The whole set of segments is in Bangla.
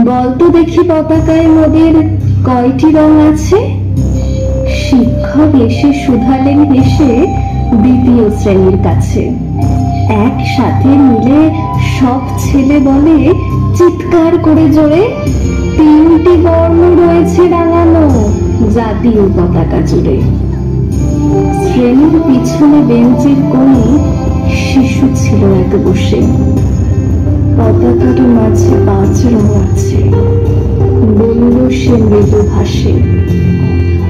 বলতো দেখি পতাকায় মোদের কয়টি রং আছে? শিক্ষক এসে শুধালেন হেসে দ্বিতীয় শ্রেণীর কাছে। একসাথে মিলে সব ছেলে বলে চিৎকার করে জোরে, 3টি বর্ণ রয়েছে রাঙানো জাতীয় পতাকা জুড়ে। শ্রেণীর পিছনে বেঞ্চের কোণে শিশু ছিল এক বসে। পতাকার মাঝে 5 রং আছে, বলল সে মৃদু ভাষে।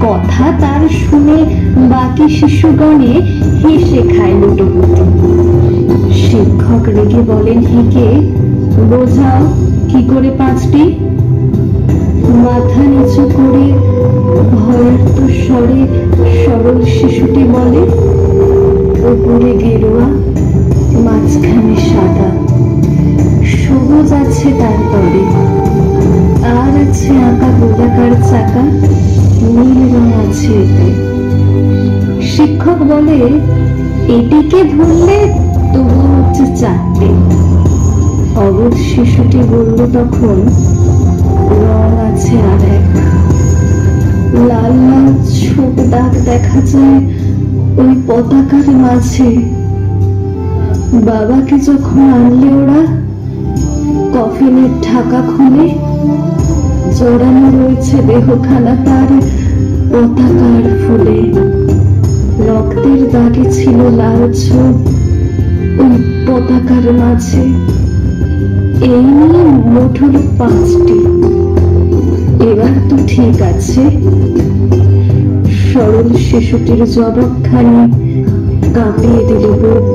কথা তার শুনে বাকি শিশুগণে হেসে খায় লুটোপুটি। শিক্ষক রেগে বলেন হেঁকে, বোঝাও কি করে 5টি? মাথা নিচু করে ভয়ার্ত স্বরে সরল শিশুটি বলে, উপরে গেরুয়া, মাঝখানে সাদা, সবুজ আছে তারপরে, আর আছে আঁকা গোলাকার চাকা, নীল রং আছে এতে। শিক্ষক বলে, এটিকে ধরলে তবু হচ্ছে 4টে। অবুঝ শিশুটি বলল তখন, রং আছে আর এক। লাল লাল ছোপ দাগ দেখা যায় ওই পতাকার মাঝে। বাবাকে যখন আনলে ওরা, কফিনের ঢাকা খুলে জড়ানো রয়েছে দেহখানা তার পতাকার ফুলে। রক্তের দাগে ছিল লাল ছোপ ওই পতাকার মাঝে। এই নিয়ে মোট হলো 5টি। এবার তো ঠিক আছে। সরল শিশুটির জবাবখানি কাঁপিয়ে দিল বুক।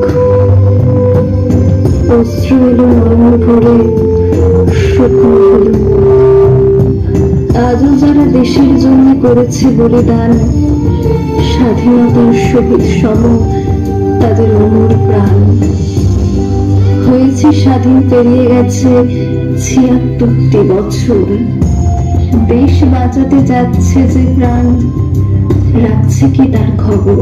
অশ্রু এলো নয়ন ভরে, শুকনো হলো। আজও যারা দেশের জন্য করেছে বলিদান, স্বাধীনতার শহীদ সম তাদের অমর প্রাণ। হয়েছে স্বাধীন, পেরিয়ে গেছে 76টি বছর। দেশ বাঁচাতে যাচ্ছে যে প্রাণ, রাখছে কি তার খবর?